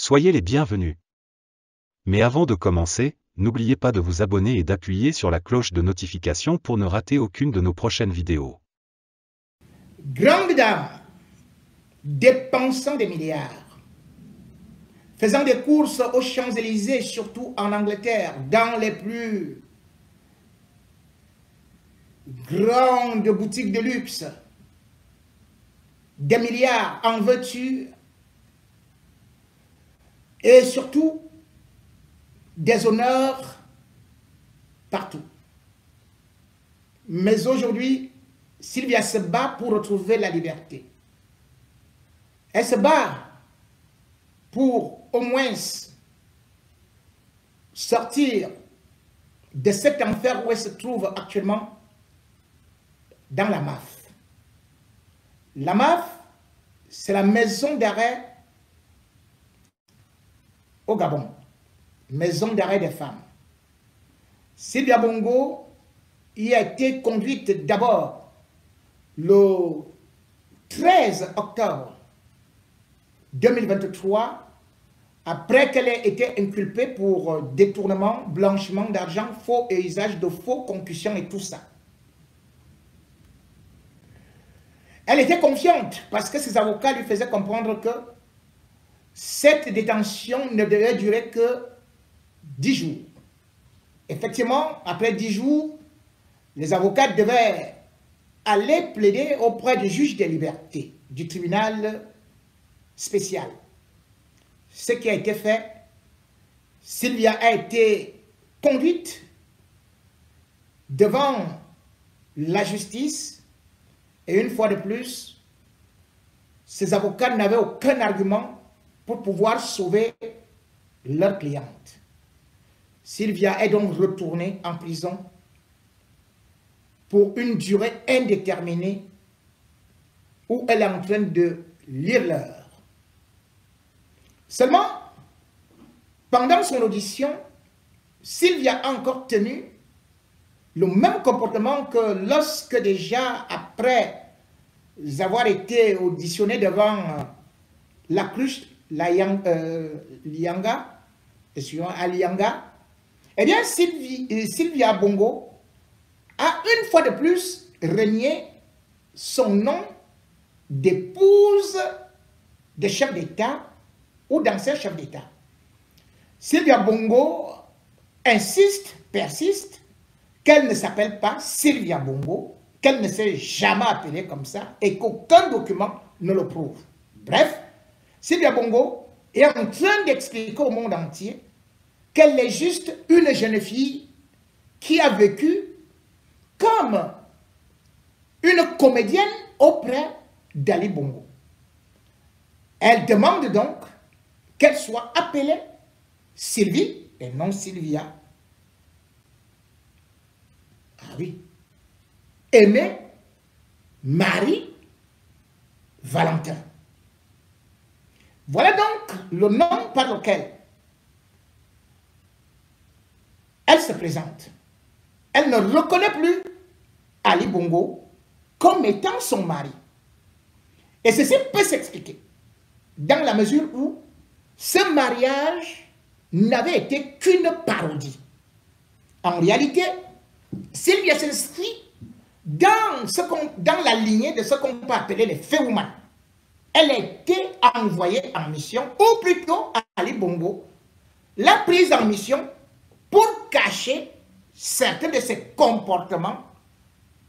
Soyez les bienvenus. Mais avant de commencer, n'oubliez pas de vous abonner et d'appuyer sur la cloche de notification pour ne rater aucune de nos prochaines vidéos. Grandes dames, dépensant des milliards, faisant des courses aux Champs-Élysées, surtout en Angleterre, dans les plus grandes boutiques de luxe, des milliards en veux-tu, et surtout des honneurs partout. Mais aujourd'hui, Sylvia se bat pour retrouver la liberté. Elle se bat pour au moins sortir de cet enfer où elle se trouve actuellement dans la MAF. La MAF, c'est la maison d'arrêt au Gabon, maison d'arrêt des femmes. Sylvia Bongo y a été conduite d'abord le 13 octobre 2023, après qu'elle ait été inculpée pour détournement, blanchiment d'argent, faux et usage de faux, concussion et tout ça. Elle était confiante parce que ses avocats lui faisaient comprendre que cette détention ne devait durer que 10 jours. Effectivement, après 10 jours, les avocats devaient aller plaider auprès du juge des libertés, du tribunal spécial. Ce qui a été fait, Sylvia a été conduite devant la justice et une fois de plus, ses avocats n'avaient aucun argument pour pouvoir sauver leur cliente. Sylvia est donc retournée en prison pour une durée indéterminée où elle est en train de lire l'heure. Seulement, pendant son audition, Sylvia a encore tenu le même comportement que lorsque déjà, après avoir été auditionnée devant la cruche Lianga, eh bien Sylvia Bongo a une fois de plus renié son nom d'épouse de chef d'État ou d'ancien chef d'État. Sylvia Bongo insiste, persiste, qu'elle ne s'appelle pas Sylvia Bongo, qu'elle ne s'est jamais appelée comme ça et qu'aucun document ne le prouve. Bref, Sylvia Bongo est en train d'expliquer au monde entier qu'elle est juste une jeune fille qui a vécu comme une comédienne auprès d'Ali Bongo. Elle demande donc qu'elle soit appelée Sylvie et non Sylvia. Ah oui. Aimée Marie Valentin. Voilà donc le nom par lequel elle se présente. Elle ne reconnaît plus Ali Bongo comme étant son mari. Et ceci peut s'expliquer dans la mesure où ce mariage n'avait été qu'une parodie. En réalité, Sylvia s'inscrit dans la lignée de ce qu'on peut appeler les féoumans. Elle a été envoyée en mission, ou plutôt Ali Bongo l'a prise en mission pour cacher certains de ses comportements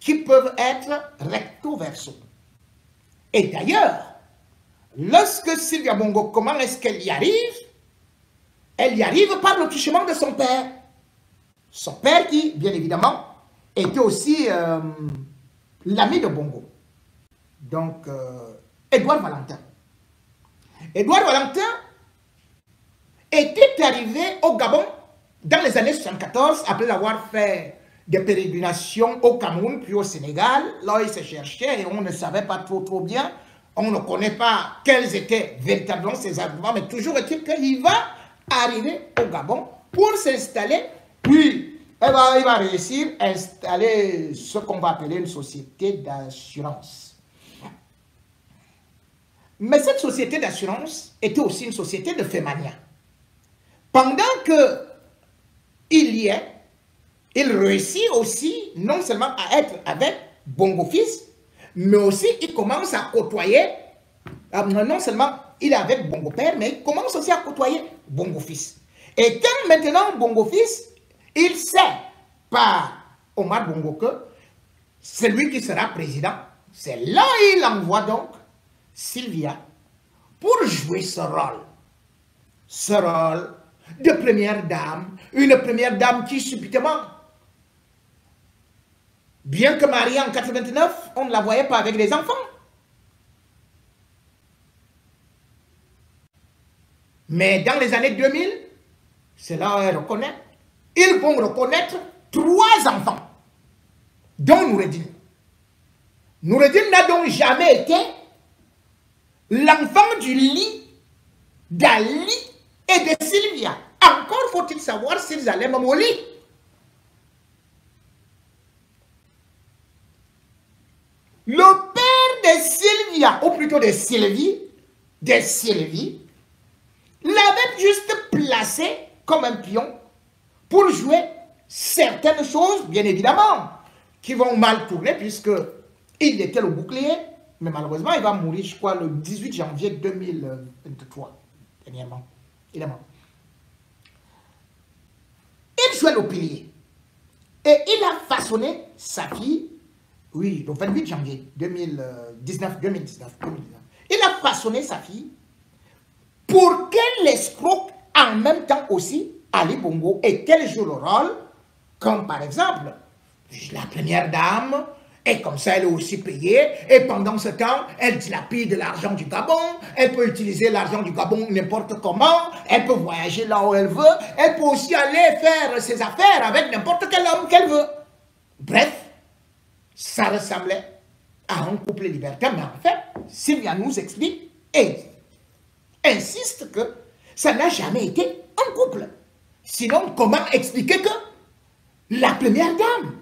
qui peuvent être recto verso. Et d'ailleurs, lorsque Sylvia Bongo, comment est-ce qu'elle y arrive? Elle y arrive par le touchement de son père. Son père qui, bien évidemment, était aussi l'ami de Bongo. Donc, Édouard Valentin. Édouard Valentin était arrivé au Gabon dans les années 74, après avoir fait des pérégrinations au Cameroun, puis au Sénégal. Là, il se cherchait et on ne savait pas trop bien. On ne connaît pas quels étaient véritablement ses arguments, mais toujours est-il qu'il va arriver au Gabon pour s'installer, puis il va réussir à installer ce qu'on va appeler une société d'assurance. Mais cette société d'assurance était aussi une société de fémania. Pendant que il réussit aussi non seulement à être avec Bongo Fils, mais aussi il commence à côtoyer, non seulement il est avec Bongo Père, mais il commence aussi à côtoyer Bongo Fils. Et quand maintenant Bongo Fils, il sait par Omar Bongo que c'est lui qui sera président, c'est là il envoie donc Sylvia pour jouer ce rôle de première dame, une première dame qui subitement, bien que mariée en 89, on ne la voyait pas avec des enfants. Mais dans les années 2000, c'est là où ils vont reconnaître 3 enfants, dont Noureddin. Noureddin n'a donc jamais été l'enfant du lit d'Ali et de Sylvia. Encore faut-il savoir s'ils allaient même au lit. Le père de Sylvia, ou plutôt de Sylvie, l'avait juste placé comme un pion pour jouer certaines choses, bien évidemment, qui vont mal tourner puisque il était le bouclier, mais malheureusement, il va mourir, je crois, le 18 janvier 2023, dernièrement. Il est mort. Il jouait le pilier. Et il a façonné sa fille, oui, le 28 janvier 2019. Il a façonné sa fille pour qu'elle escroque en même temps aussi Ali Bongo et qu'elle joue le rôle, comme par exemple, la première dame, et comme ça elle est aussi payée, et pendant ce temps, elle dilapide l'argent du Gabon, elle peut utiliser l'argent du Gabon n'importe comment, elle peut voyager là où elle veut, elle peut aussi aller faire ses affaires avec n'importe quel homme qu'elle veut. Bref, ça ressemblait à un couple libertin, mais en fait, Sylvia nous explique et insiste que ça n'a jamais été un couple. Sinon, comment expliquer que la première dame,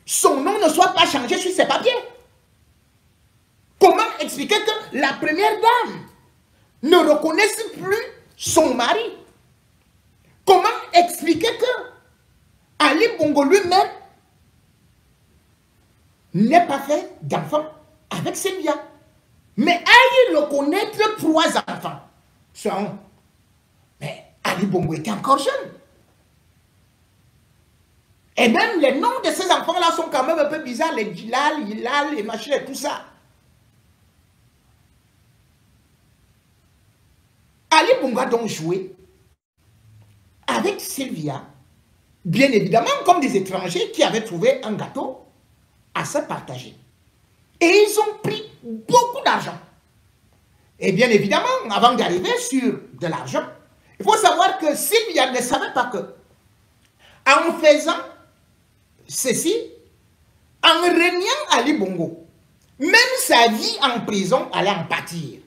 son nom ne soit pas changé sur ses papiers? Comment expliquer que la première dame ne reconnaisse plus son mari? Comment expliquer que Ali Bongo lui-même n'ait pas fait d'enfant avec Sylvia, mais aille reconnaître 3 enfants? Mais Ali Bongo était encore jeune. Et même les noms de ces enfants-là sont quand même un peu bizarres, les Gilal, Hilal, les machins et tout ça. Ali Bongo a donc joué avec Sylvia, bien évidemment comme des étrangers qui avaient trouvé un gâteau à se partager. Et ils ont pris beaucoup d'argent. Et bien évidemment, avant d'arriver sur de l'argent, il faut savoir que Sylvia ne savait pas que, en faisant ceci, en régnant Ali Bongo, même sa vie en prison allait en pâtir.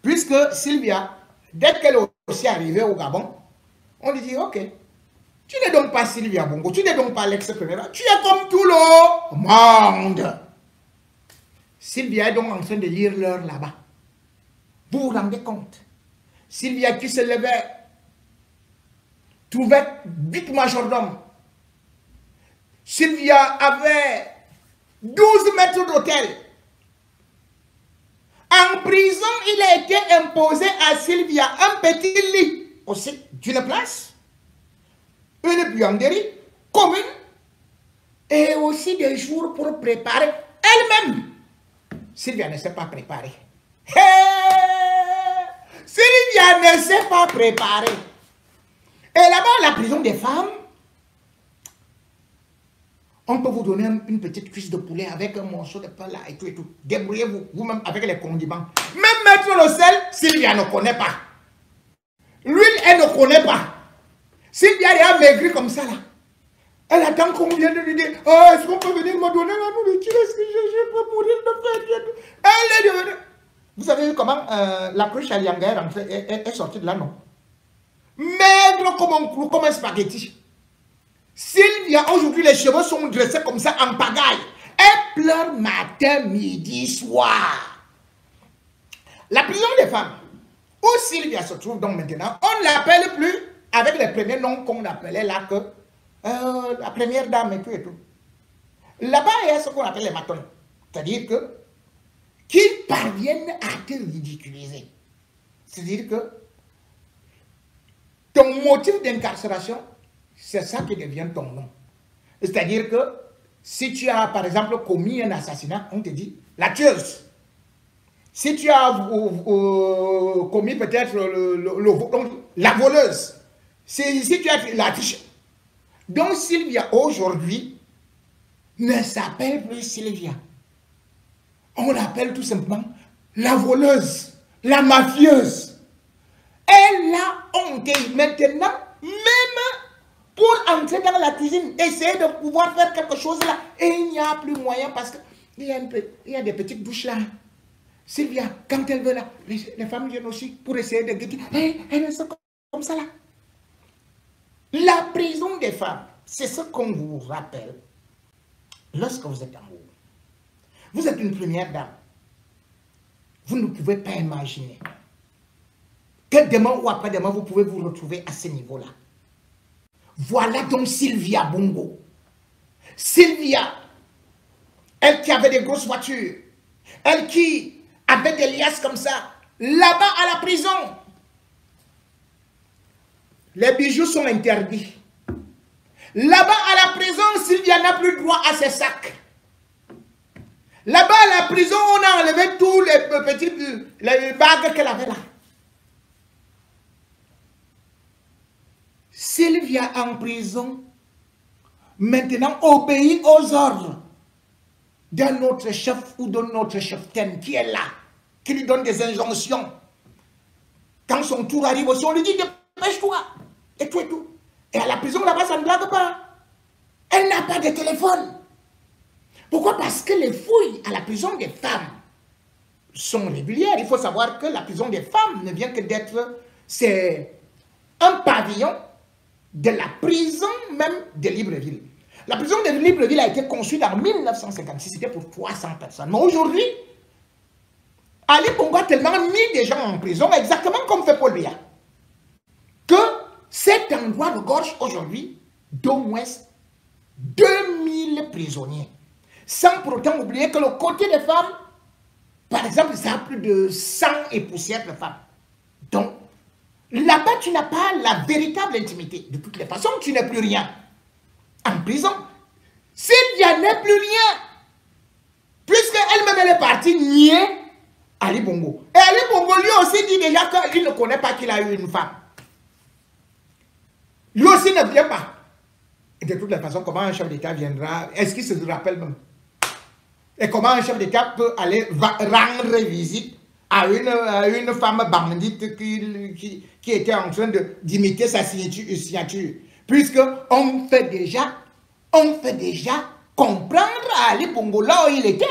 Puisque Sylvia, dès qu'elle est aussi arrivée au Gabon, on lui dit, ok, tu n'es donc pas Sylvia Bongo, tu n'es donc pas l'ex-première, tu es comme tout le monde. Sylvia est donc en train de lire l'heure là-bas. Vous vous rendez compte? Sylvia qui se levait, trouvait 8 majordomes. Sylvia avait 12 mètres d'hôtel. En prison, il a été imposé à Sylvia un petit lit aussi d'une place, une buanderie commune et aussi des jours pour préparer elle-même. Sylvia ne s'est pas préparée. Sylvia ne s'est pas préparée. Et là-bas, la prison des femmes, on peut vous donner une petite cuisse de poulet avec un morceau de pain là et tout et tout. Débrouillez-vous, vous-même avec les condiments. Même mettre le sel, Sylvia ne connaît pas. L'huile, elle ne connaît pas. Sylvia est amaigrie comme ça là. Elle attend qu'on vienne de lui dire, oh, est-ce qu'on peut venir me donner la nourriture? Est-ce que je peux mourir de faim? Elle est devenue... Vous savez comment la cruche à Lianga est sortie de là, non? Maigre comme un clou, comme un spaghetti. Sylvia, aujourd'hui, les cheveux sont dressés comme ça en pagaille. Elle pleure matin, midi, soir. La prison des femmes, où Sylvia se trouve donc maintenant, on ne l'appelle plus avec les premiers noms qu'on appelait là que la première dame et tout et tout. Là-bas, il y a ce qu'on appelle les matons. C'est-à-dire que qu'ils parviennent à te ridiculiser. C'est-à-dire que ton motif d'incarcération, c'est ça qui devient ton nom. C'est-à-dire que si tu as, par exemple, commis un assassinat, on te dit la tueuse. Si tu as commis peut-être la voleuse. Si tu as la triche. Donc Sylvia, aujourd'hui, ne s'appelle plus Sylvia. On l'appelle tout simplement la voleuse, la mafieuse. Elle a honte maintenant, même pour entrer dans la cuisine, essayer de pouvoir faire quelque chose là, et il n'y a plus moyen parce qu'il y a des petites bouches là. Sylvia, quand elle veut là, les femmes viennent aussi pour essayer de guetter. Elle est comme ça là. La prison des femmes, c'est ce qu'on vous rappelle lorsque vous êtes amoureux. Vous êtes une première dame. Vous ne pouvez pas imaginer que demain ou après-demain, vous pouvez vous retrouver à ce niveau-là. Voilà donc Sylvia Bongo. Sylvia, elle qui avait des grosses voitures, elle qui avait des liasses comme ça, là-bas à la prison, les bijoux sont interdits. Là-bas à la prison, Sylvia n'a plus droit à ses sacs. Là-bas à la prison, on a enlevé tous les bagues qu'elle avait là. Sylvia en prison, maintenant obéit aux ordres d'un autre chef ou d'un autre cheftaine qui est là, qui lui donne des injonctions. Quand son tour arrive aussi, on lui dit dépêche-toi, et tout et tout. Et à la prison là-bas, ça ne blague pas. Elle n'a pas de téléphone. Pourquoi? Parce que les fouilles à la prison des femmes sont régulières. Il faut savoir que la prison des femmes ne vient que d'être, c'est un pavillon de la prison même de Libreville. La prison de Libreville a été conçue en 1956, c'était pour 300 personnes. Mais aujourd'hui, Ali Bongo a tellement mis des gens en prison, exactement comme fait Paul Biya, que cet endroit regorge aujourd'hui d'au moins 2000 prisonniers. Sans pour autant oublier que le côté des femmes, par exemple, ça a plus de 100 et poussières de femmes. Donc, là-bas, tu n'as pas la véritable intimité. De toutes les façons, tu n'es plus rien. En prison, Sylvia n'est plus rien. Puisqu'elle-même, elle est partie nier Ali Bongo. Et Ali Bongo, lui aussi, dit déjà qu'il ne connaît pas qu'il a eu une femme. Lui aussi ne vient pas. Et de toutes les façons, comment un chef d'État viendra? Est-ce qu'il se rappelle même? Et comment un chef d'État peut aller rendre visite à une femme bandite qui était en train d'imiter sa signature? Puisqu'on fait déjà comprendre à Ali Bongo là où il était,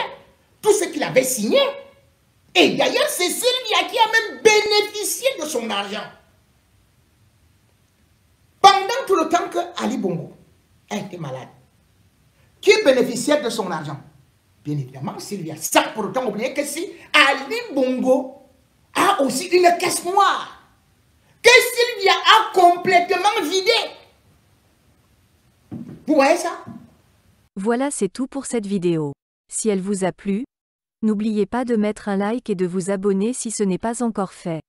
tout ce qu'il avait signé. Et d'ailleurs, c'est Sylvia qui a même bénéficié de son argent. Pendant tout le temps que Ali Bongo a été malade, qui bénéficiait de son argent? Bien évidemment, Sylvia. Sans pour autant oublier que si Ali Bongo a aussi une caisse noire, que Sylvia a complètement vidée. Vous voyez ça? Voilà, c'est tout pour cette vidéo. Si elle vous a plu, n'oubliez pas de mettre un like et de vous abonner si ce n'est pas encore fait.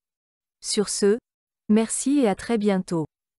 Sur ce, merci et à très bientôt.